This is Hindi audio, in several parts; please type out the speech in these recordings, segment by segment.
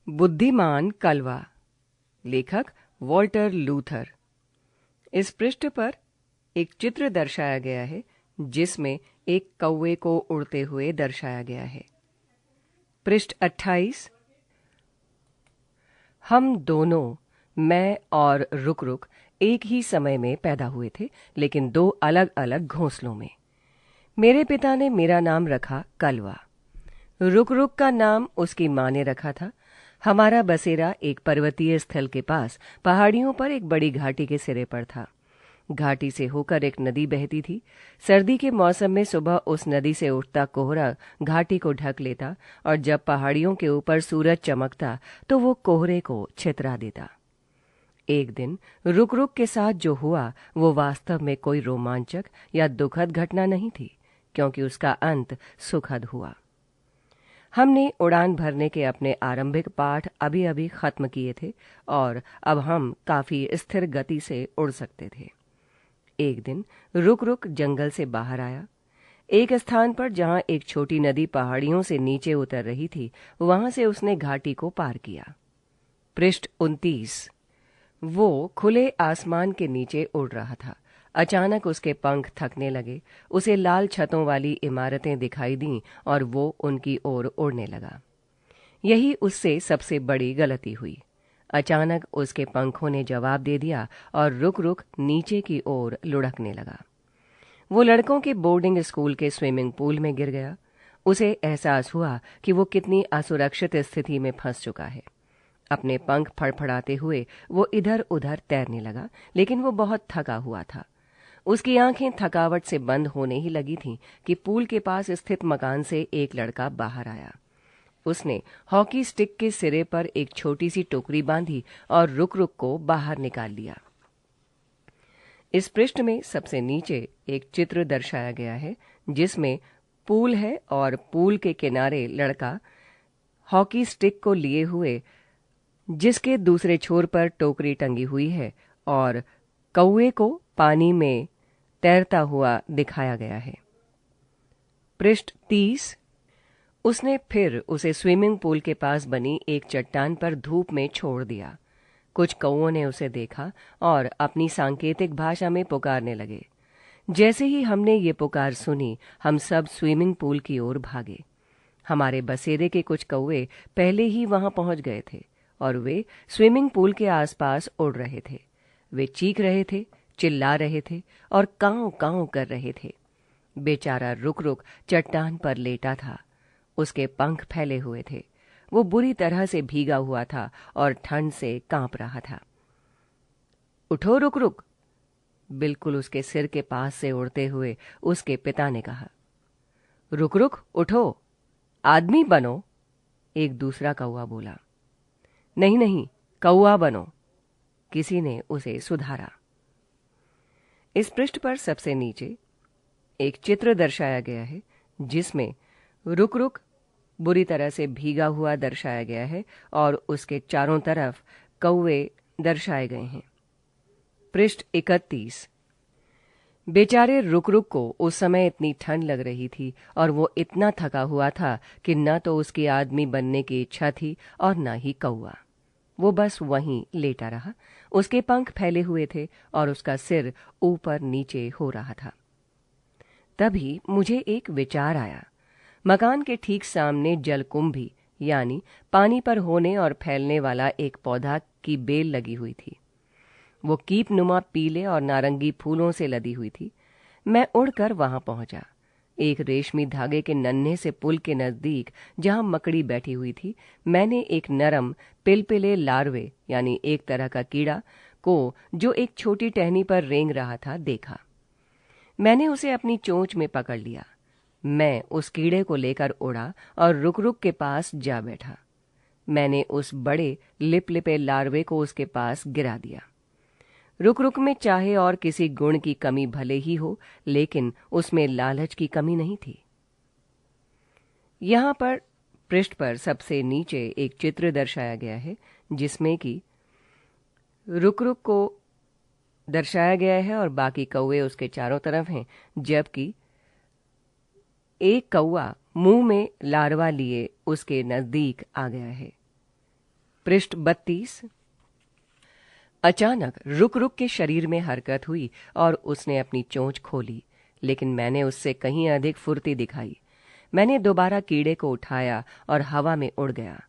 बुद्धिमान कलवा। लेखक वॉल्टर लूथर। इस पृष्ठ पर एक चित्र दर्शाया गया है जिसमें एक कौवे को उड़ते हुए दर्शाया गया है। पृष्ठ 28। हम दोनों, मैं और रुक रुक, एक ही समय में पैदा हुए थे, लेकिन दो अलग अलग घोंसलों में। मेरे पिता ने मेरा नाम रखा कलवा। रुक रुक का नाम उसकी माँ ने रखा था। हमारा बसेरा एक पर्वतीय स्थल के पास पहाड़ियों पर एक बड़ी घाटी के सिरे पर था। घाटी से होकर एक नदी बहती थी। सर्दी के मौसम में सुबह उस नदी से उठता कोहरा घाटी को ढक लेता और जब पहाड़ियों के ऊपर सूरज चमकता तो वो कोहरे को छितरा देता। एक दिन रुक रुक के साथ जो हुआ वो वास्तव में कोई रोमांचक या दुखद घटना नहीं थी, क्योंकि उसका अंत सुखद हुआ। हमने उड़ान भरने के अपने आरंभिक पाठ अभी अभी खत्म किए थे और अब हम काफी स्थिर गति से उड़ सकते थे। एक दिन रुक रुक जंगल से बाहर आया। एक स्थान पर जहां एक छोटी नदी पहाड़ियों से नीचे उतर रही थी, वहां से उसने घाटी को पार किया। पृष्ठ 29। वो खुले आसमान के नीचे उड़ रहा था। अचानक उसके पंख थकने लगे। उसे लाल छतों वाली इमारतें दिखाई दीं और वो उनकी ओर उड़ने लगा। यही उससे सबसे बड़ी गलती हुई। अचानक उसके पंखों ने जवाब दे दिया और रुक रुक नीचे की ओर लुढ़कने लगा। वो लड़कों के बोर्डिंग स्कूल के स्विमिंग पूल में गिर गया। उसे एहसास हुआ कि वो कितनी असुरक्षित स्थिति में फंस चुका है। अपने पंख फड़फड़ाते हुए वो इधर उधर तैरने लगा, लेकिन वो बहुत थका हुआ था। उसकी आंखें थकावट से बंद होने ही लगी थीं कि पूल के पास स्थित मकान से एक लड़का बाहर आया। उसने हॉकी स्टिक के सिरे पर एक छोटी सी टोकरी बांधी और रुक रुक को बाहर निकाल लिया। इस पृष्ठ में सबसे नीचे एक चित्र दर्शाया गया है जिसमें पूल है और पूल के किनारे लड़का हॉकी स्टिक को लिए हुए, जिसके दूसरे छोर पर टोकरी टंगी हुई है, और कौवे को पानी में तैरता हुआ दिखाया गया है। पृष्ठ 30। उसने फिर उसे स्विमिंग पूल के पास बनी एक चट्टान पर धूप में छोड़ दिया। कुछ कौओं ने उसे देखा और अपनी सांकेतिक भाषा में पुकारने लगे। जैसे ही हमने ये पुकार सुनी, हम सब स्विमिंग पूल की ओर भागे। हमारे बसेरे के कुछ कौवे पहले ही वहां पहुंच गए थे और वे स्विमिंग पूल के आसपास उड़ रहे थे। वे चीख रहे थे, चिल्ला रहे थे और कांव कांव कर रहे थे। बेचारा रुक रुक चट्टान पर लेटा था। उसके पंख फैले हुए थे। वो बुरी तरह से भीगा हुआ था और ठंड से कांप रहा था। उठो रुक रुक, बिल्कुल उसके सिर के पास से उड़ते हुए उसके पिता ने कहा। रुक रुक उठो, आदमी बनो, एक दूसरा कौवा बोला। नहीं नहीं, कौवा बनो, किसी ने उसे सुधारा। इस पृष्ठ पर सबसे नीचे एक चित्र दर्शाया गया है जिसमें रुक रुक बुरी तरह से भीगा हुआ दर्शाया गया है और उसके चारों तरफ कौवे दर्शाए गए हैं। पृष्ठ 31। बेचारे रुक रुक को उस समय इतनी ठंड लग रही थी और वो इतना थका हुआ था कि न तो उसकी आदमी बनने की इच्छा थी और न ही कौवा। वो बस वहीं लेटा रहा। उसके पंख फैले हुए थे और उसका सिर ऊपर नीचे हो रहा था। तभी मुझे एक विचार आया। मकान के ठीक सामने जलकुंभी, यानी पानी पर होने और फैलने वाला एक पौधा की बेल लगी हुई थी। वो कीपनुमा पीले और नारंगी फूलों से लदी हुई थी। मैं उड़कर वहां पहुंचा। एक रेशमी धागे के नन्हे से पुल के नजदीक, जहां मकड़ी बैठी हुई थी, मैंने एक नरम पिलपिले लार्वे, यानी एक तरह का कीड़ा को, जो एक छोटी टहनी पर रेंग रहा था, देखा। मैंने उसे अपनी चोंच में पकड़ लिया। मैं उस कीड़े को लेकर उड़ा और रुक रुक के पास जा बैठा। मैंने उस बड़े लिपलिपे लार्वे को उसके पास गिरा दिया। रुक रुक में चाहे और किसी गुण की कमी भले ही हो, लेकिन उसमें लालच की कमी नहीं थी। यहां पर पृष्ठ पर सबसे नीचे एक चित्र दर्शाया गया है जिसमें कि रुक रुक को दर्शाया गया है और बाकी कौवे उसके चारों तरफ हैं, जबकि एक कौवा मुंह में लार्वा लिए उसके नजदीक आ गया है। पृष्ठ 32। अचानक रुक रुक के शरीर में हरकत हुई और उसने अपनी चोंच खोली, लेकिन मैंने उससे कहीं अधिक फुर्ती दिखाई। मैंने दोबारा कीड़े को उठाया और हवा में उड़ गया।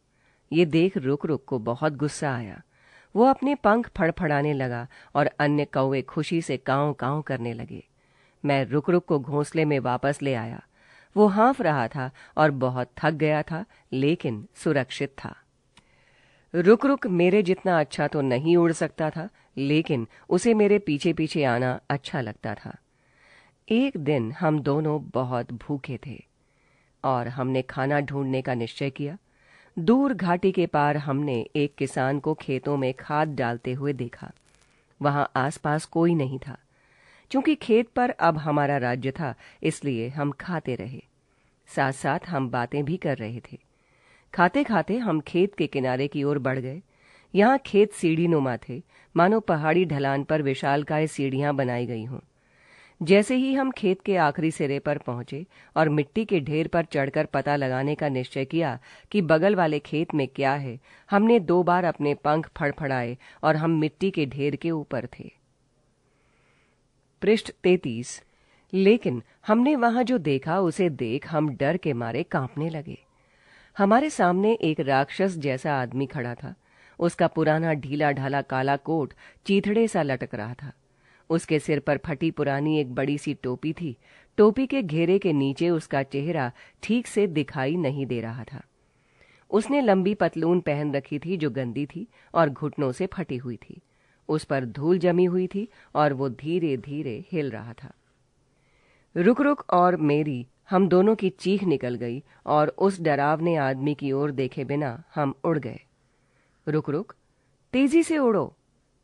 ये देख रुक रुक को बहुत गुस्सा आया। वो अपने पंख फड़फड़ाने लगा और अन्य कौवे खुशी से कांव कांव करने लगे। मैं रुक रुक को घोंसले में वापस ले आया। वो हाँफ रहा था और बहुत थक गया था, लेकिन सुरक्षित था। रुक रुक मेरे जितना अच्छा तो नहीं उड़ सकता था, लेकिन उसे मेरे पीछे पीछे आना अच्छा लगता था। एक दिन हम दोनों बहुत भूखे थे और हमने खाना ढूंढने का निश्चय किया। दूर घाटी के पार हमने एक किसान को खेतों में खाद डालते हुए देखा। वहां आसपास कोई नहीं था। चूंकि खेत पर अब हमारा राज्य था, इसलिए हम खाते रहे। साथ साथ हम बातें भी कर रहे थे। खाते खाते हम खेत के किनारे की ओर बढ़ गए। यहाँ खेत सीढ़ी नुमा थे, मानो पहाड़ी ढलान पर विशालकाय सीढ़ियां बनाई गई हों। जैसे ही हम खेत के आखिरी सिरे पर पहुंचे और मिट्टी के ढेर पर चढ़कर पता लगाने का निश्चय किया कि बगल वाले खेत में क्या है, हमने 2 बार अपने पंख फड़फड़ाए और हम मिट्टी के ढेर के ऊपर थे। पृष्ठ 33। लेकिन हमने वहां जो देखा उसे देख हम डर के मारे कांपने लगे। हमारे सामने एक राक्षस जैसा आदमी खड़ा था। उसका पुराना ढीला ढाला काला कोट चीथड़े सा लटक रहा था। उसके सिर पर फटी पुरानी एक बड़ी सी टोपी थी। टोपी के घेरे के नीचे उसका चेहरा ठीक से दिखाई नहीं दे रहा था। उसने लंबी पतलून पहन रखी थी जो गंदी थी और घुटनों से फटी हुई थी। उस पर धूल जमी हुई थी और वो धीरे धीरे हिल रहा था। रुक रुक और मेरी हम दोनों की चीख निकल गई और उस डरावने आदमी की ओर देखे बिना हम उड़ गए। रुक रुक, तेजी से उड़ो,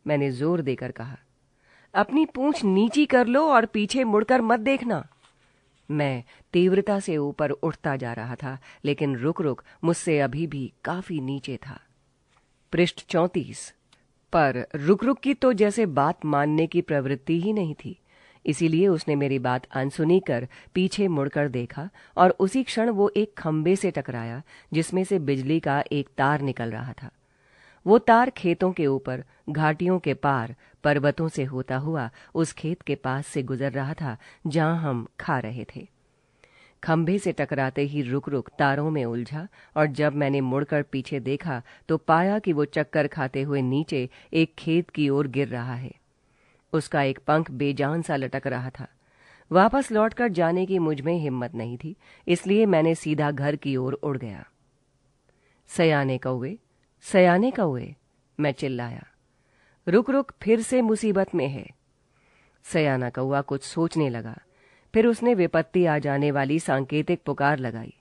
मैंने जोर देकर कहा। अपनी पूंछ नीची कर लो और पीछे मुड़कर मत देखना। मैं तीव्रता से ऊपर उठता जा रहा था, लेकिन रुक रुक मुझसे अभी भी काफी नीचे था। पृष्ठ 34। पर रुक रुक की तो जैसे बात मानने की प्रवृत्ति ही नहीं थी। इसीलिए उसने मेरी बात अनसुनी कर पीछे मुड़कर देखा और उसी क्षण वो एक खंबे से टकराया जिसमें से बिजली का एक तार निकल रहा था। वो तार खेतों के ऊपर, घाटियों के पार, पर्वतों से होता हुआ उस खेत के पास से गुजर रहा था जहां हम खा रहे थे। खंभे से टकराते ही रुक रुक तारों में उलझा और जब मैंने मुड़कर पीछे देखा तो पाया कि वो चक्कर खाते हुए नीचे एक खेत की ओर गिर रहा है। उसका एक पंख बेजान सा लटक रहा था। वापस लौटकर जाने की मुझ में हिम्मत नहीं थी, इसलिए मैंने सीधा घर की ओर उड़ गया। सयाने कौवे, सयाने कौवे, मैं चिल्लाया। रुक रुक फिर से मुसीबत में है। सयाना कौवा कुछ सोचने लगा। फिर उसने विपत्ति आ जाने वाली सांकेतिक पुकार लगाई।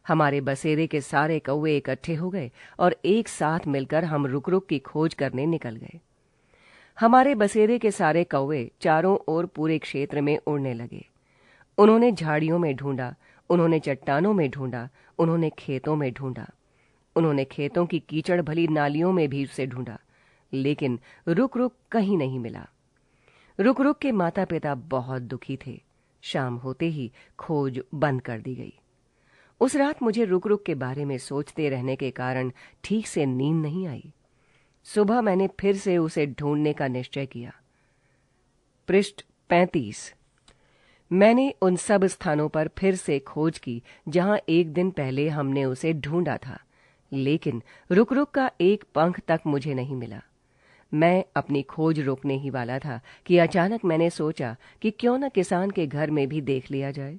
हमारे बसेरे के सारे कौवे इकट्ठे हो गए और एक साथ मिलकर हम रुक रुक की खोज करने निकल गए। हमारे बसेरे के सारे कौवे चारों ओर पूरे क्षेत्र में उड़ने लगे। उन्होंने झाड़ियों में ढूंढा, उन्होंने चट्टानों में ढूंढा, उन्होंने खेतों में ढूंढा, उन्होंने खेतों की कीचड़ भली नालियों में भी उसे ढूंढा, लेकिन रुक रुक कहीं नहीं मिला। रुक रुक के माता पिता बहुत दुखी थे। शाम होते ही खोज बंद कर दी गई। उस रात मुझे रुक रुक के बारे में सोचते रहने के कारण ठीक से नींद नहीं आई। सुबह मैंने फिर से उसे ढूंढने का निश्चय किया। पृष्ठ 35। मैंने उन सब स्थानों पर फिर से खोज की जहां एक दिन पहले हमने उसे ढूंढा था, लेकिन रुक रुक का एक पंख तक मुझे नहीं मिला। मैं अपनी खोज रोकने ही वाला था कि अचानक मैंने सोचा कि क्यों न किसान के घर में भी देख लिया जाए।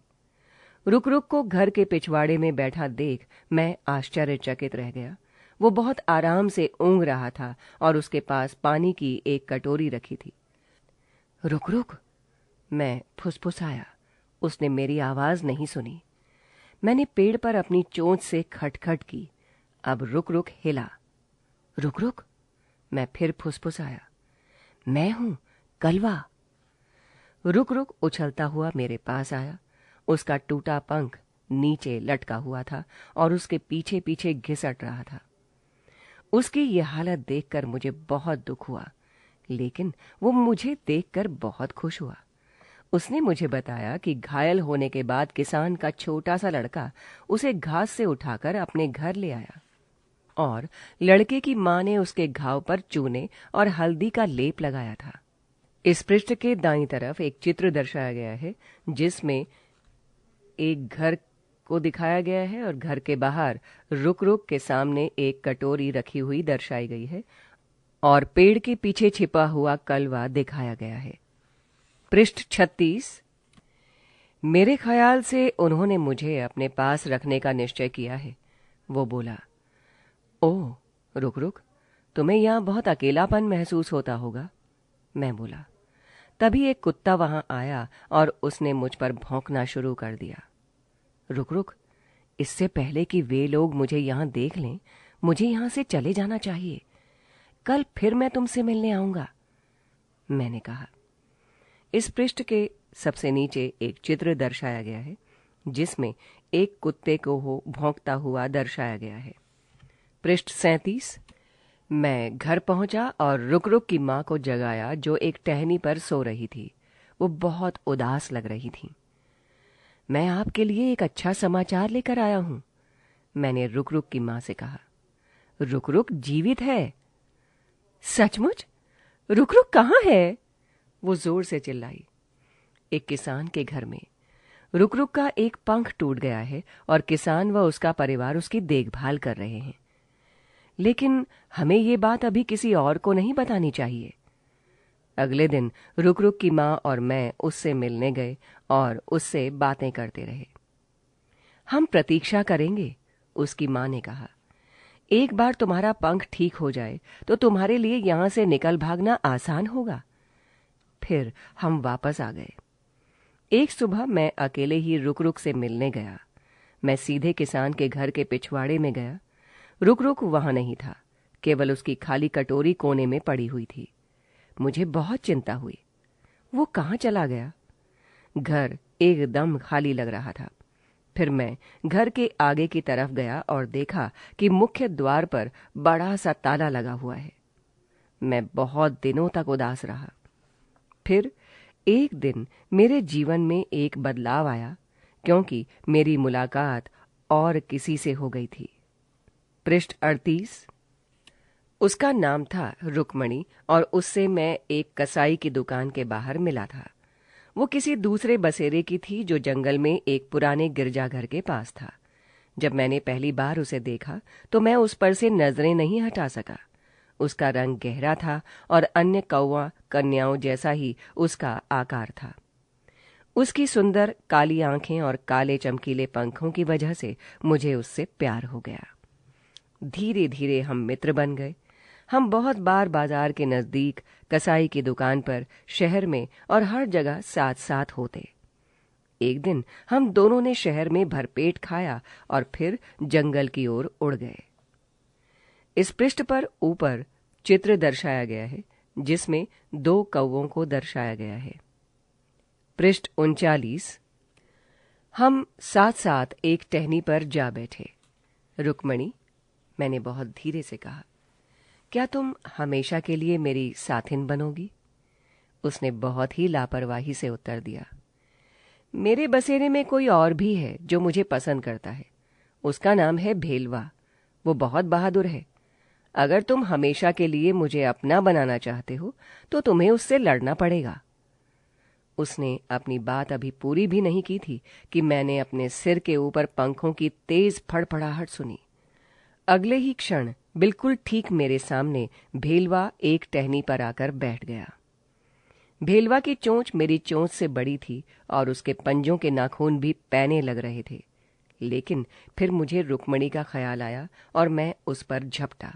रुक रुक को घर के पिछवाड़े में बैठा देख मैं आश्चर्यचकित रह गया। वो बहुत आराम से ऊँघ रहा था और उसके पास पानी की एक कटोरी रखी थी। रुक रुक, मैं फुसफुसाया। उसने मेरी आवाज नहीं सुनी। मैंने पेड़ पर अपनी चोंच से खटखट की। अब रुक रुक हिला। रुक रुक, मैं फिर फुसफुसाया। मैं हूं कलवा। रुक रुक उछलता हुआ मेरे पास आया। उसका टूटा पंख नीचे लटका हुआ था और उसके पीछे पीछे घिसट रहा था। उसकी यह हालत देखकर मुझे बहुत दुख हुआ, लेकिन वो मुझे देखकर बहुत खुश हुआ। उसने मुझे बताया कि घायल होने के बाद किसान का छोटा सा लड़का उसे घास से उठाकर अपने घर ले आया। और लड़के की मां ने उसके घाव पर चूने और हल्दी का लेप लगाया था। इस पृष्ठ के दाईं तरफ एक चित्र दर्शाया गया है जिसमें एक घर को दिखाया गया है और घर के बाहर रुक रुक के सामने एक कटोरी रखी हुई दर्शाई गई है और पेड़ के पीछे छिपा हुआ कलवा दिखाया गया है। पृष्ठ 36। मेरे ख्याल से उन्होंने मुझे अपने पास रखने का निश्चय किया है, वो बोला। ओह रुक रुक, तुम्हें यहां बहुत अकेलापन महसूस होता होगा, मैं बोला। तभी एक कुत्ता वहां आया और उसने मुझ पर भौंकना शुरू कर दिया। रुक रुक, इससे पहले कि वे लोग मुझे यहां देख लें, मुझे यहां से चले जाना चाहिए। कल फिर मैं तुमसे मिलने आऊंगा, मैंने कहा। इस पृष्ठ के सबसे नीचे एक चित्र दर्शाया गया है जिसमें एक कुत्ते को भौंकता हुआ दर्शाया गया है। पृष्ठ 37। मैं घर पहुंचा और रुक रुक की मां को जगाया जो एक टहनी पर सो रही थी। वो बहुत उदास लग रही थी। मैं आपके लिए एक अच्छा समाचार लेकर आया हूं, मैंने रुक रुक की मां से कहा। रुक रुक जीवित है। सचमुच? रुक रुक कहाँ है? वो जोर से चिल्लाई। एक किसान के घर में। रुक रुक का एक पंख टूट गया है और किसान व उसका परिवार उसकी देखभाल कर रहे हैं। लेकिन हमें ये बात अभी किसी और को नहीं बतानी चाहिए। अगले दिन रुक रुक की मां और मैं उससे मिलने गए और उससे बातें करते रहे। हम प्रतीक्षा करेंगे, उसकी मां ने कहा। एक बार तुम्हारा पंख ठीक हो जाए तो तुम्हारे लिए यहां से निकल भागना आसान होगा। फिर हम वापस आ गए। एक सुबह मैं अकेले ही रुक रुक से मिलने गया। मैं सीधे किसान के घर के पिछवाड़े में गया। रुक रुक वहां नहीं था, केवल उसकी खाली कटोरी कोने में पड़ी हुई थी। मुझे बहुत चिंता हुई। वो कहाँ चला गया? घर एकदम खाली लग रहा था। फिर मैं घर के आगे की तरफ गया और देखा कि मुख्य द्वार पर बड़ा सा ताला लगा हुआ है। मैं बहुत दिनों तक उदास रहा। फिर एक दिन मेरे जीवन में एक बदलाव आया क्योंकि मेरी मुलाकात और किसी से हो गई थी। पृष्ठ 38। उसका नाम था रुक्मणी और उससे मैं एक कसाई की दुकान के बाहर मिला था। वो किसी दूसरे बसेरे की थी जो जंगल में एक पुराने गिरजाघर के पास था। जब मैंने पहली बार उसे देखा तो मैं उस पर से नजरें नहीं हटा सका। उसका रंग गहरा था और अन्य कौवा कन्याओं जैसा ही उसका आकार था। उसकी सुंदर काली आंखें और काले चमकीले पंखों की वजह से मुझे उससे प्यार हो गया। धीरे धीरे हम मित्र बन गए। हम बहुत बार बाजार के नजदीक, कसाई की दुकान पर, शहर में और हर जगह साथ साथ होते। एक दिन हम दोनों ने शहर में भरपेट खाया और फिर जंगल की ओर उड़ गए। इस पृष्ठ पर ऊपर चित्र दर्शाया गया है जिसमें 2 कौवों को दर्शाया गया है। पृष्ठ 39। हम साथ साथ एक टहनी पर जा बैठे। रुक्मणी, मैंने बहुत धीरे से कहा, क्या तुम हमेशा के लिए मेरी साथिन बनोगी? उसने बहुत ही लापरवाही से उत्तर दिया। मेरे बसेरे में कोई और भी है जो मुझे पसंद करता है। उसका नाम है भेलवा। वो बहुत बहादुर है। अगर तुम हमेशा के लिए मुझे अपना बनाना चाहते हो तो तुम्हें उससे लड़ना पड़ेगा। उसने अपनी बात अभी पूरी भी नहीं की थी कि मैंने अपने सिर के ऊपर पंखों की तेज फड़फड़ाहट सुनी। अगले ही क्षण बिल्कुल ठीक मेरे सामने भेलवा एक टहनी पर आकर बैठ गया। भेलवा की चोंच मेरी चोंच से बड़ी थी और उसके पंजों के नाखून भी पैने लग रहे थे। लेकिन फिर मुझे रुक्मणी का ख्याल आया और मैं उस पर झपटा।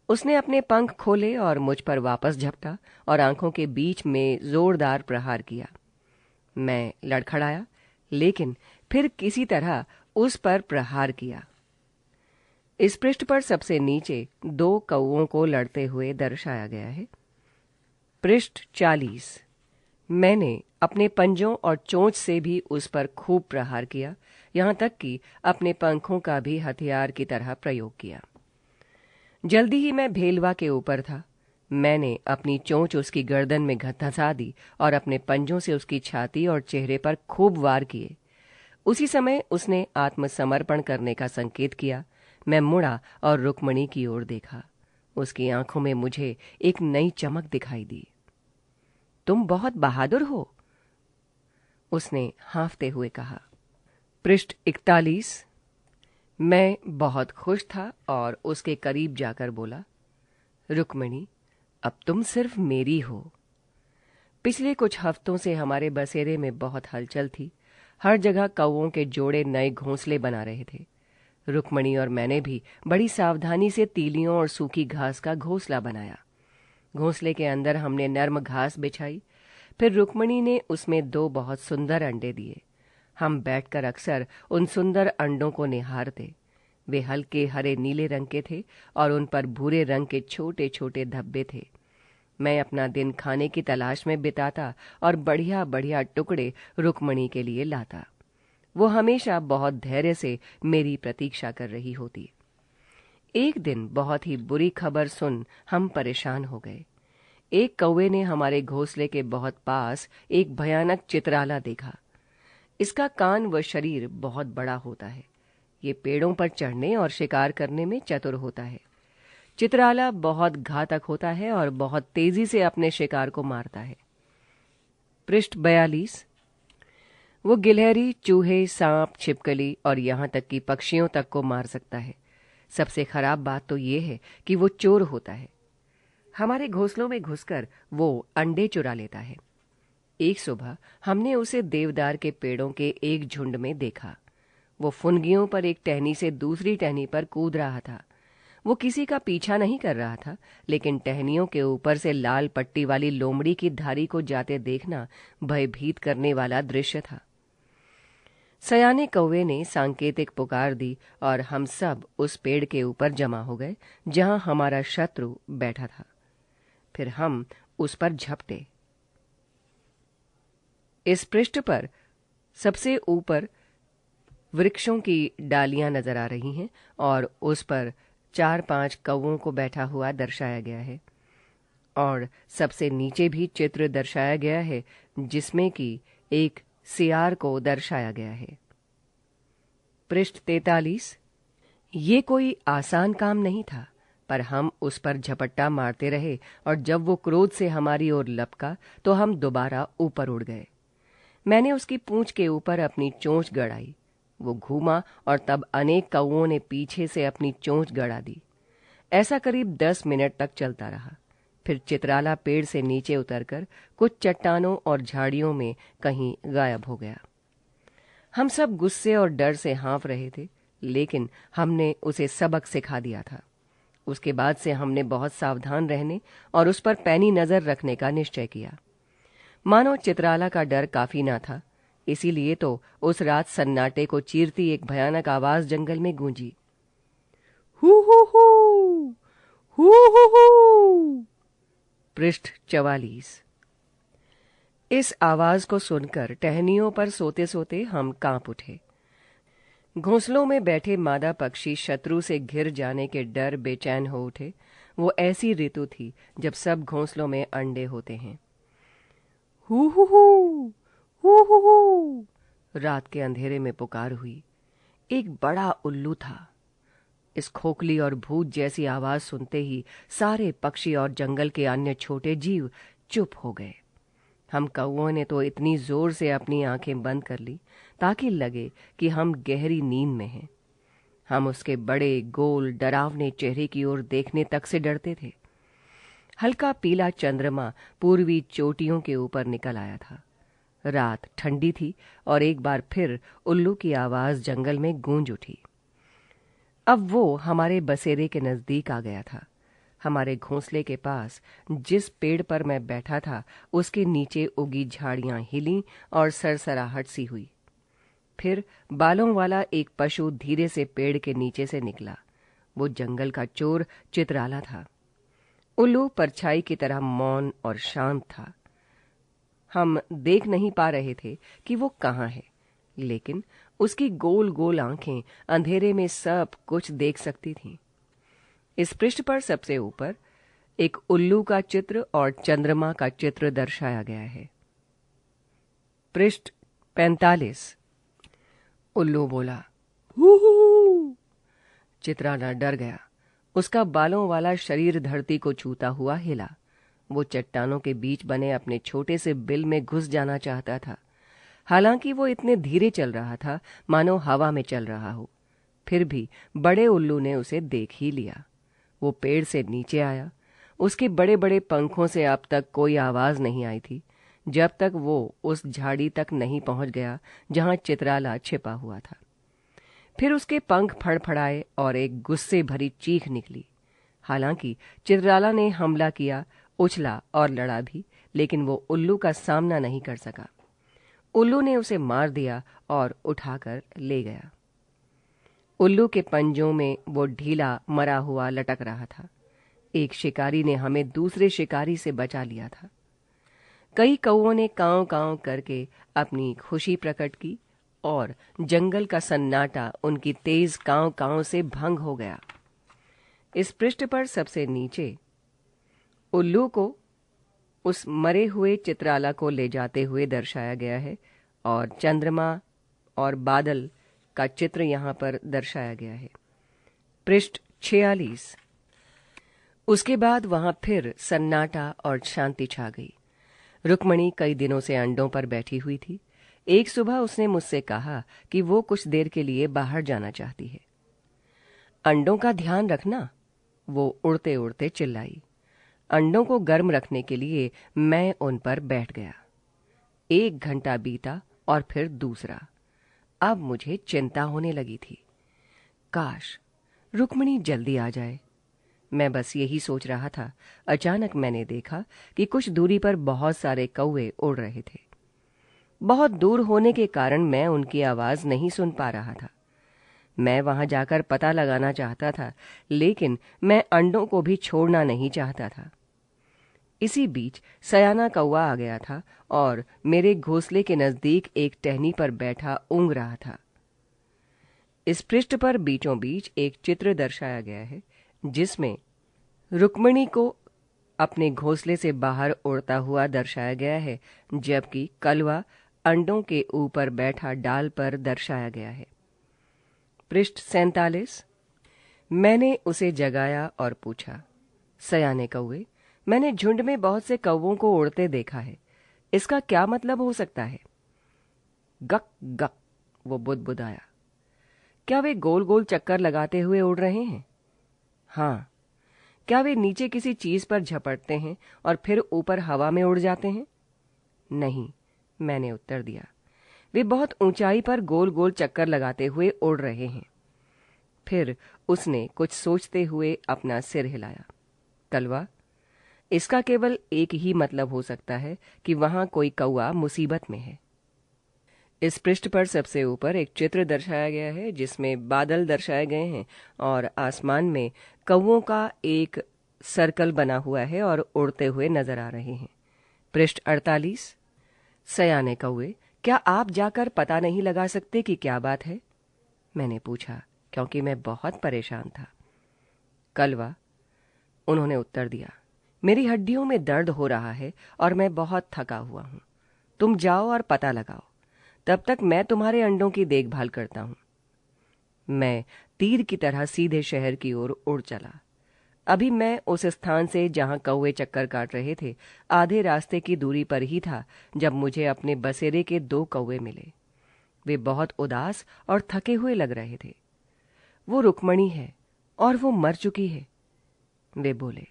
उसने अपने पंख खोले और मुझ पर वापस झपटा और आंखों के बीच में जोरदार प्रहार किया। मैं लड़खड़ाया, लेकिन फिर किसी तरह उस पर प्रहार किया। इस पृष्ठ पर सबसे नीचे 2 कौवों को लड़ते हुए दर्शाया गया है। पृष्ठ 40। मैंने अपने पंजों और चोंच से भी उस पर खूब प्रहार किया, यहां तक कि अपने पंखों का भी हथियार की तरह प्रयोग किया। जल्दी ही मैं भेलवा के ऊपर था। मैंने अपनी चोंच उसकी गर्दन में धंसा दी और अपने पंजों से उसकी छाती और चेहरे पर खूब वार किए। उसी समय उसने आत्मसमर्पण करने का संकेत किया। मैं मुड़ा और रुक्मणी की ओर देखा। उसकी आंखों में मुझे एक नई चमक दिखाई दी। तुम बहुत बहादुर हो, उसने हाँफते हुए कहा। पृष्ठ 41। मैं बहुत खुश था और उसके करीब जाकर बोला, रुक्मणी, अब तुम सिर्फ मेरी हो। पिछले कुछ हफ्तों से हमारे बसेरे में बहुत हलचल थी। हर जगह कौओं के जोड़े नए घोंसले बना रहे थे। रुक्मणी और मैंने भी बड़ी सावधानी से तीलियों और सूखी घास का घोंसला बनाया। घोंसले के अंदर हमने नर्म घास बिछाई। फिर रुक्मणी ने उसमें 2 बहुत सुंदर अंडे दिए। हम बैठकर अक्सर उन सुंदर अंडों को निहारते। वे हल्के हरे नीले रंग के थे और उन पर भूरे रंग के छोटे छोटे धब्बे थे। मैं अपना दिन खाने की तलाश में बिताता और बढ़िया बढ़िया टुकड़े रुक्मणी के लिए लाता। वो हमेशा बहुत धैर्य से मेरी प्रतीक्षा कर रही होती। एक दिन बहुत ही बुरी खबर सुन हम परेशान हो गए। एक कौवे ने हमारे घोंसले के बहुत पास एक भयानक चित्राला देखा। इसका कान व शरीर बहुत बड़ा होता है। ये पेड़ों पर चढ़ने और शिकार करने में चतुर होता है। चित्राला बहुत घातक होता है और बहुत तेजी से अपने शिकार को मारता है। पृष्ठ 42। वो गिलहरी, चूहे, सांप, छिपकली और यहाँ तक कि पक्षियों तक को मार सकता है। सबसे खराब बात तो ये है कि वो चोर होता है। हमारे घोंसलों में घुसकर वो अंडे चुरा लेता है। एक सुबह हमने उसे देवदार के पेड़ों के एक झुंड में देखा। वो फुनगियों पर एक टहनी से दूसरी टहनी पर कूद रहा था। वो किसी का पीछा नहीं कर रहा था, लेकिन टहनियों के ऊपर से लाल पट्टी वाली लोमड़ी की धारी को जाते देखना भयभीत करने वाला दृश्य था। सयाने कौवे ने सांकेतिक पुकार दी और हम सब उस पेड़ के ऊपर जमा हो गए जहां हमारा शत्रु बैठा था। फिर हम उस पर झपटे। इस पृष्ठ पर सबसे ऊपर वृक्षों की डालियां नजर आ रही हैं और उस पर 4-5 कौवों को बैठा हुआ दर्शाया गया है। और सबसे नीचे भी चित्र दर्शाया गया है जिसमें कि एक सियार को दर्शाया गया है। पृष्ठ 43। ये कोई आसान काम नहीं था, पर हम उस पर झपट्टा मारते रहे और जब वो क्रोध से हमारी ओर लपका तो हम दोबारा ऊपर उड़ गए। मैंने उसकी पूंछ के ऊपर अपनी चोंच गड़ाई। वो घूमा और तब अनेक कौवों ने पीछे से अपनी चोंच गड़ा दी। ऐसा करीब 10 मिनट तक चलता रहा। फिर चित्राला पेड़ से नीचे उतरकर कुछ चट्टानों और झाड़ियों में कहीं गायब हो गया। हम सब गुस्से और डर से हाँफ रहे थे, लेकिन हमने उसे सबक सिखा दिया था। उसके बाद से हमने बहुत सावधान रहने और उस पर पैनी नजर रखने का निश्चय किया। मानो चित्राला का डर काफी ना था, इसीलिए तो उस रात सन्नाटे को चीरती एक भयानक आवाज जंगल में गूंजी। हू हू हू, हू हू हू। पृष्ठ 44। इस आवाज को सुनकर टहनियों पर सोते सोते हम कांप उठे। घोंसलों में बैठे मादा पक्षी शत्रु से घिर जाने के डर बेचैन हो उठे। वो ऐसी ऋतु थी जब सब घोंसलों में अंडे होते हैं। हू हू हू, हू हू हू। रात के अंधेरे में पुकार हुई। एक बड़ा उल्लू था। इस खोखली और भूत जैसी आवाज सुनते ही सारे पक्षी और जंगल के अन्य छोटे जीव चुप हो गए। हम कौओं ने तो इतनी जोर से अपनी आंखें बंद कर ली ताकि लगे कि हम गहरी नींद में हैं। हम उसके बड़े गोल डरावने चेहरे की ओर देखने तक से डरते थे। हल्का पीला चंद्रमा पूर्वी चोटियों के ऊपर निकल आया था। रात ठंडी थी और एक बार फिर उल्लू की आवाज जंगल में गूंज उठी। अब वो हमारे बसेरे के नजदीक आ गया था। हमारे घोंसले के पास जिस पेड़ पर मैं बैठा था उसके नीचे उगी झाड़ियां हिलीं और सरसराहट सी हुई। फिर बालों वाला एक पशु धीरे से पेड़ के नीचे से निकला। वो जंगल का चोर चित्राला था। उल्लू परछाई की तरह मौन और शांत था। हम देख नहीं पा रहे थे कि वो कहाँ है, लेकिन उसकी गोल गोल आंखें अंधेरे में सब कुछ देख सकती थीं। इस पृष्ठ पर सबसे ऊपर एक उल्लू का चित्र और चंद्रमा का चित्र दर्शाया गया है। पृष्ठ 45। उल्लू बोला, हू हू। चित्राला डर गया। उसका बालों वाला शरीर धरती को छूता हुआ हिला। वो चट्टानों के बीच बने अपने छोटे से बिल में घुस जाना चाहता था। हालांकि वो इतने धीरे चल रहा था मानो हवा में चल रहा हो। फिर भी बड़े उल्लू ने उसे देख ही लिया। वो पेड़ से नीचे आया। उसके बड़े बड़े पंखों से अब तक कोई आवाज नहीं आई थी, जब तक वो उस झाड़ी तक नहीं पहुंच गया जहां चित्राला छिपा हुआ था। फिर उसके पंख फड़फड़ाए और एक गुस्से भरी चीख निकली। हालांकि चित्राला ने हमला किया, उछला और लड़ा भी, लेकिन वो उल्लू का सामना नहीं कर सका। उल्लू ने उसे मार दिया और उठाकर ले गया। उल्लू के पंजों में वो ढीला मरा हुआ लटक रहा था। एक शिकारी ने हमें दूसरे शिकारी से बचा लिया था। कई कौओं ने कांव कांव करके अपनी खुशी प्रकट की और जंगल का सन्नाटा उनकी तेज कांव कांव से भंग हो गया। इस पृष्ठ पर सबसे नीचे उल्लू को उस मरे हुए चित्राला को ले जाते हुए दर्शाया गया है और चंद्रमा और बादल का चित्र यहां पर दर्शाया गया है। पृष्ठ 46। उसके बाद वहां फिर सन्नाटा और शांति छा गई। रुक्मणी कई दिनों से अंडों पर बैठी हुई थी। एक सुबह उसने मुझसे कहा कि वो कुछ देर के लिए बाहर जाना चाहती है। अंडों का ध्यान रखना, वो उड़ते उड़ते चिल्लाई। अंडों को गर्म रखने के लिए मैं उन पर बैठ गया। 1 घंटा बीता और फिर दूसरा। अब मुझे चिंता होने लगी थी। काश रुक्मणी जल्दी आ जाए। मैं बस यही सोच रहा था। अचानक मैंने देखा कि कुछ दूरी पर बहुत सारे कौवे उड़ रहे थे। बहुत दूर होने के कारण मैं उनकी आवाज नहीं सुन पा रहा था। मैं वहां जाकर पता लगाना चाहता था, लेकिन मैं अंडों को भी छोड़ना नहीं चाहता था। इसी बीच सयाना कौवा आ गया था और मेरे घोंसले के नजदीक एक टहनी पर बैठा ऊँघ रहा था। इस पृष्ठ पर बीचों बीच एक चित्र दर्शाया गया है जिसमें रुक्मणी को अपने घोंसले से बाहर उड़ता हुआ दर्शाया गया है, जबकि कलवा अंडों के ऊपर बैठा डाल पर दर्शाया गया है। पृष्ठ 47। मैंने उसे जगाया और पूछा, सयाने कौवे, मैंने झुंड में बहुत से कौवों को उड़ते देखा है। इसका क्या मतलब हो सकता है? गक गक, वो बुदबुदाया। क्या वे गोल गोल चक्कर लगाते हुए उड़ रहे हैं? हाँ। क्या वे नीचे किसी चीज पर झपटते हैं और फिर ऊपर हवा में उड़ जाते हैं? नहीं, मैंने उत्तर दिया। वे बहुत ऊंचाई पर गोल गोल चक्कर लगाते हुए उड़ रहे हैं। फिर उसने कुछ सोचते हुए अपना सिर हिलाया। कलवा, इसका केवल एक ही मतलब हो सकता है कि वहां कोई कौवा मुसीबत में है। इस पृष्ठ पर सबसे ऊपर एक चित्र दर्शाया गया है जिसमें बादल दर्शाए गए हैं और आसमान में कौवों का एक सर्कल बना हुआ है और उड़ते हुए नजर आ रहे हैं। पृष्ठ 48। सयाने कौवे, क्या आप जाकर पता नहीं लगा सकते कि क्या बात है? मैंने पूछा, क्योंकि मैं बहुत परेशान था। कलवा, उन्होंने उत्तर दिया, मेरी हड्डियों में दर्द हो रहा है और मैं बहुत थका हुआ हूं। तुम जाओ और पता लगाओ, तब तक मैं तुम्हारे अंडों की देखभाल करता हूं। मैं तीर की तरह सीधे शहर की ओर उड़ चला। अभी मैं उस स्थान से जहां कौवे चक्कर काट रहे थे आधे रास्ते की दूरी पर ही था जब मुझे अपने बसेरे के 2 कौवे मिले। वे बहुत उदास और थके हुए लग रहे थे। वो रुक्मणी है और वो मर चुकी है, वे बोले।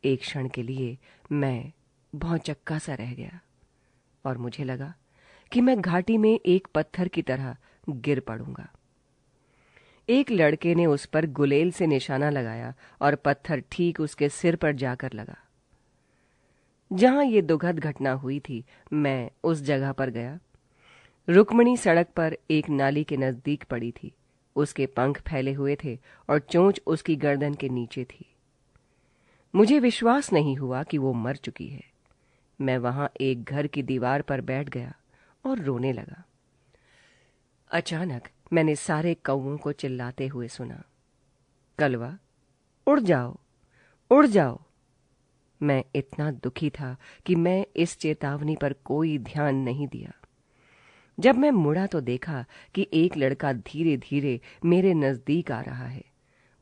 एक क्षण के लिए मैं भौचक्का सा रह गया और मुझे लगा कि मैं घाटी में एक पत्थर की तरह गिर पड़ूंगा। एक लड़के ने उस पर गुलेल से निशाना लगाया और पत्थर ठीक उसके सिर पर जाकर लगा। जहां ये दुखद घटना हुई थी, मैं उस जगह पर गया। रुक्मणी सड़क पर एक नाली के नजदीक पड़ी थी। उसके पंख फैले हुए थे और चोंच उसकी गर्दन के नीचे थी। मुझे विश्वास नहीं हुआ कि वो मर चुकी है। मैं वहां एक घर की दीवार पर बैठ गया और रोने लगा। अचानक मैंने सारे कौवों को चिल्लाते हुए सुना, कलवा, उड़ जाओ, उड़ जाओ। मैं इतना दुखी था कि मैं इस चेतावनी पर कोई ध्यान नहीं दिया। जब मैं मुड़ा तो देखा कि एक लड़का धीरे धीरे मेरे नजदीक आ रहा है।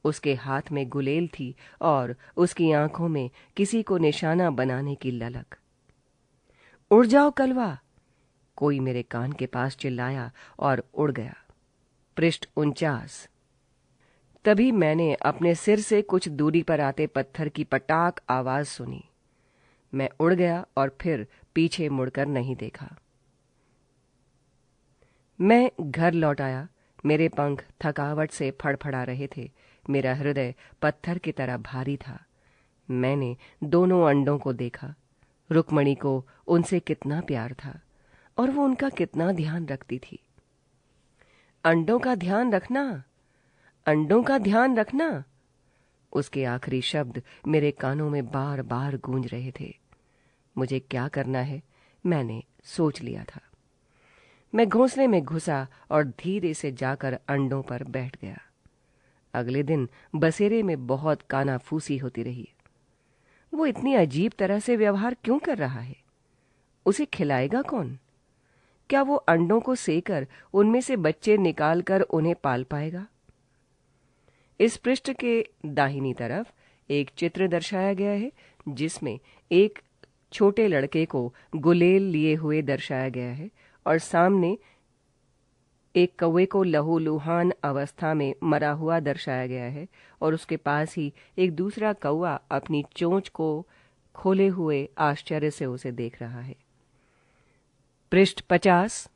उसके हाथ में गुलेल थी और उसकी आंखों में किसी को निशाना बनाने की ललक। उड़ जाओ कलवा, कोई मेरे कान के पास चिल्लाया और उड़ गया। पृष्ठ 49। तभी मैंने अपने सिर से कुछ दूरी पर आते पत्थर की पटाक आवाज सुनी। मैं उड़ गया और फिर पीछे मुड़कर नहीं देखा। मैं घर लौट आया। मेरे पंख थकावट से फड़फड़ा रहे थे। मेरा हृदय पत्थर की तरह भारी था। मैंने दोनों अंडों को देखा। रुक्मणी को उनसे कितना प्यार था और वो उनका कितना ध्यान रखती थी। अंडों का ध्यान रखना, अंडों का ध्यान रखना, उसके आखिरी शब्द मेरे कानों में बार बार गूंज रहे थे। मुझे क्या करना है मैंने सोच लिया था। मैं घोंसले में घुसा और धीरे से जाकर अंडों पर बैठ गया। अगले दिन बसेरे में बहुत कानाफूसी होती रही। वो इतनी अजीब तरह से व्यवहार क्यों कर रहा है? उसे खिलाएगा कौन? क्या वो अंडों को सेकर उनमें से बच्चे निकालकर उन्हें पाल पाएगा? इस पृष्ठ के दाहिनी तरफ एक चित्र दर्शाया गया है जिसमें एक छोटे लड़के को गुलेल लिए हुए दर्शाया गया है और सामने एक कौवे को लहूलुहान अवस्था में मरा हुआ दर्शाया गया है और उसके पास ही एक दूसरा कौवा अपनी चोंच को खोले हुए आश्चर्य से उसे देख रहा है। पृष्ठ 50।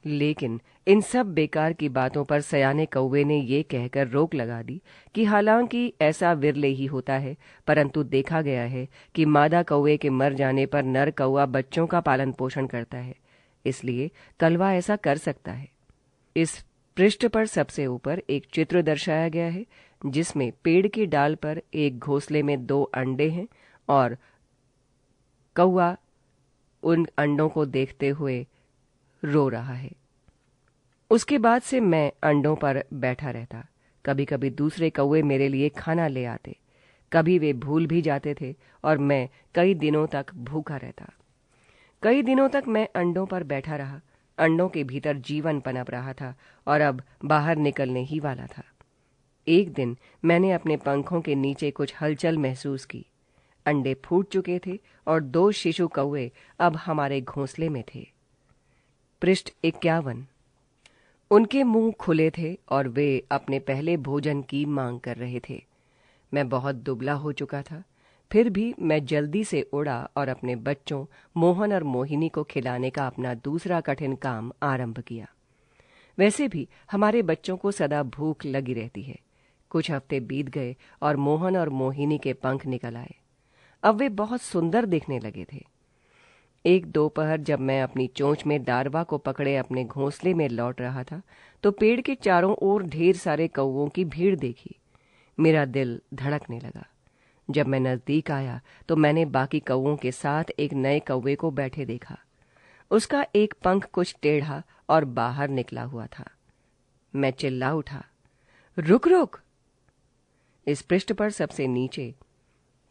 लेकिन इन सब बेकार की बातों पर सयाने कौवे ने ये कहकर रोक लगा दी कि हालांकि ऐसा विरले ही होता है, परंतु देखा गया है कि मादा कौवे के मर जाने पर नर कौवा बच्चों का पालन पोषण करता है, इसलिए कलवा ऐसा कर सकता है। इस पृष्ठ पर सबसे ऊपर एक चित्र दर्शाया गया है जिसमें पेड़ की डाल पर एक घोंसले में 2 अंडे हैं और कौवा उन अंडों को देखते हुए रो रहा है। उसके बाद से मैं अंडों पर बैठा रहता। कभी कभी दूसरे कौवे मेरे लिए खाना ले आते, कभी वे भूल भी जाते थे और मैं कई दिनों तक भूखा रहता। कई दिनों तक मैं अंडों पर बैठा रहा। अंडों के भीतर जीवन पनप रहा था और अब बाहर निकलने ही वाला था। एक दिन मैंने अपने पंखों के नीचे कुछ हलचल महसूस की। अंडे फूट चुके थे और 2 शिशु कौवे अब हमारे घोंसले में थे। पृष्ठ 51। उनके मुंह खुले थे और वे अपने पहले भोजन की मांग कर रहे थे। मैं बहुत दुबला हो चुका था, फिर भी मैं जल्दी से उड़ा और अपने बच्चों मोहन और मोहिनी को खिलाने का अपना दूसरा कठिन काम आरंभ किया। वैसे भी हमारे बच्चों को सदा भूख लगी रहती है। कुछ हफ्ते बीत गए और मोहन और मोहिनी के पंख निकल आए। अब वे बहुत सुंदर दिखने लगे थे। एक दोपहर जब मैं अपनी चोंच में डारवा को पकड़े अपने घोंसले में लौट रहा था तो पेड़ के चारों ओर ढेर सारे कौवों की भीड़ देखी। मेरा दिल धड़कने लगा। जब मैं नजदीक आया तो मैंने बाकी कौवों के साथ एक नए कौवे को बैठे देखा। उसका एक पंख कुछ टेढ़ा और बाहर निकला हुआ था। मैं चिल्ला उठा, रुक रुक। इस पृष्ठ पर सबसे नीचे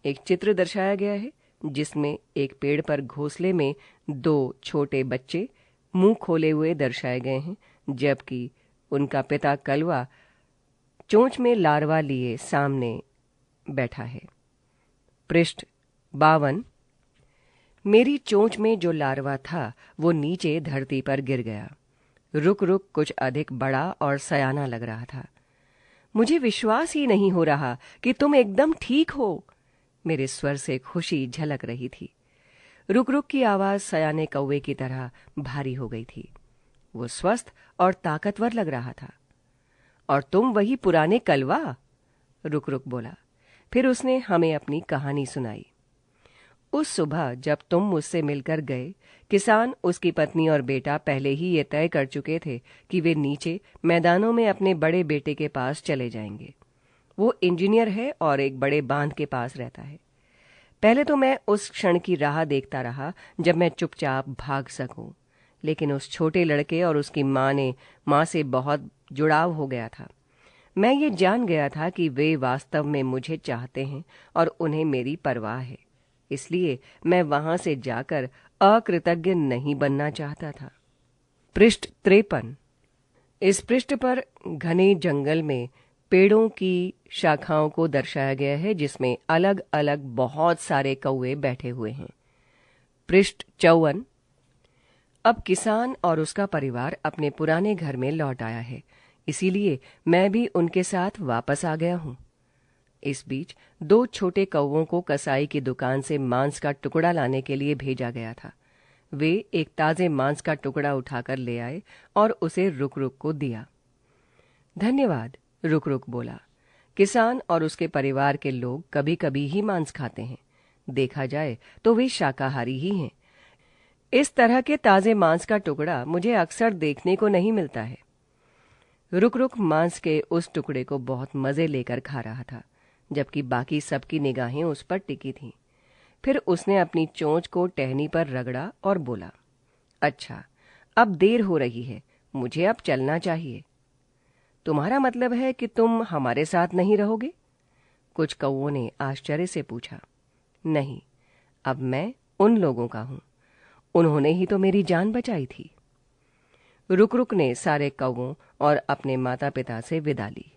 एक चित्र दर्शाया गया है जिसमें एक पेड़ पर घोंसले में 2 छोटे बच्चे मुंह खोले हुए दर्शाए गए हैं, जबकि उनका पिता कलवा चोंच में लार्वा लिए सामने बैठा है। पृष्ठ 52। मेरी चोंच में जो लार्वा था वो नीचे धरती पर गिर गया। रुक रुक कुछ अधिक बड़ा और सयाना लग रहा था। मुझे विश्वास ही नहीं हो रहा कि तुम एकदम ठीक हो। मेरे स्वर से खुशी झलक रही थी। रुक रुक की आवाज सयाने कौवे की तरह भारी हो गई थी। वो स्वस्थ और ताकतवर लग रहा था। और तुम वही पुराने कलवा? रुक रुक बोला। फिर उसने हमें अपनी कहानी सुनाई। उस सुबह जब तुम मुझसे मिलकर गए, किसान, उसकी पत्नी और बेटा पहले ही ये तय कर चुके थे कि वे नीचे मैदानों में अपने बड़े बेटे के पास चले जाएंगे। वो इंजीनियर है और एक बड़े बांध के पास रहता है। पहले तो मैं उस क्षण की राह देखता रहा जब मैं चुपचाप भाग सकूं, लेकिन उस छोटे लड़के और उसकी माँ से बहुत जुड़ाव हो गया था। मैं ये जान गया था कि वे वास्तव में मुझे चाहते हैं और उन्हें मेरी परवाह है, इसलिए मैं वहां से जाकर अकृतज्ञ नहीं बनना चाहता था। पृष्ठ 53। इस पृष्ठ पर घने जंगल में पेड़ों की शाखाओं को दर्शाया गया है, जिसमें अलग अलग बहुत सारे कौवे बैठे हुए हैं। पृष्ठ 54। अब किसान और उसका परिवार अपने पुराने घर में लौट आया है, इसीलिए मैं भी उनके साथ वापस आ गया हूं। इस बीच 2 छोटे कौवों को कसाई की दुकान से मांस का टुकड़ा लाने के लिए भेजा गया था। वे एक ताजे मांस का टुकड़ा उठाकर ले आए और उसे रुक रुक को दिया। धन्यवाद, रुक रुक बोला। किसान और उसके परिवार के लोग कभी कभी ही मांस खाते हैं। देखा जाए तो वे शाकाहारी ही हैं। इस तरह के ताजे मांस का टुकड़ा मुझे अक्सर देखने को नहीं मिलता है। रुक रुक मांस के उस टुकड़े को बहुत मजे लेकर खा रहा था, जबकि बाकी सबकी निगाहें उस पर टिकी थीं। फिर उसने अपनी चोंच को टहनी पर रगड़ा और बोला, अच्छा, अब देर हो रही है, मुझे अब चलना चाहिए। तुम्हारा मतलब है कि तुम हमारे साथ नहीं रहोगे? कुछ कौवों ने आश्चर्य से पूछा। नहीं, अब मैं उन लोगों का हूं। उन्होंने ही तो मेरी जान बचाई थी। रुक रुक ने सारे कौवों और अपने माता पिता से विदा ली।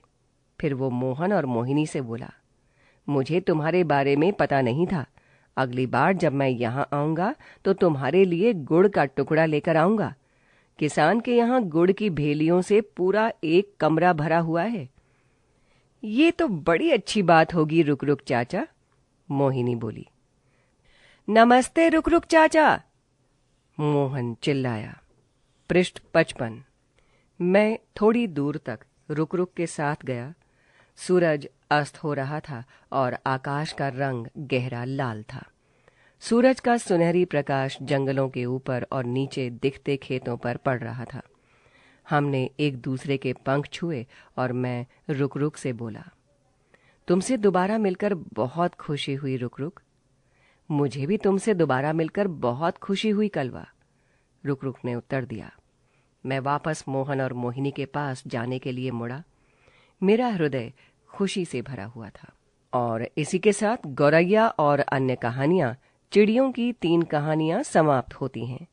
फिर वो मोहन और मोहिनी से बोला, मुझे तुम्हारे बारे में पता नहीं था। अगली बार जब मैं यहां आऊंगा तो तुम्हारे लिए गुड़ का टुकड़ा लेकर आऊंगा। किसान के यहां गुड़ की भेलियों से पूरा एक कमरा भरा हुआ है। ये तो बड़ी अच्छी बात होगी रुक रुक चाचा, मोहिनी बोली। नमस्ते रुक रुक चाचा, मोहन चिल्लाया। पृष्ठ 55। मैं थोड़ी दूर तक रुक रुक के साथ गया। सूरज अस्त हो रहा था और आकाश का रंग गहरा लाल था। सूरज का सुनहरी प्रकाश जंगलों के ऊपर और नीचे दिखते खेतों पर पड़ रहा था। हमने एक दूसरे के पंख छुए और मैं रुक रुक से बोला, तुमसे दोबारा मिलकर बहुत खुशी हुई रुक रुक। मुझे भी तुमसे दोबारा मिलकर बहुत खुशी हुई कलवा, रुक रुक ने उत्तर दिया। मैं वापस मोहन और मोहिनी के पास जाने के लिए मुड़ा। मेरा हृदय खुशी से भरा हुआ था। और इसी के साथ गौरैया और अन्य कहानियां, चिड़ियों की 3 कहानियां समाप्त होती हैं।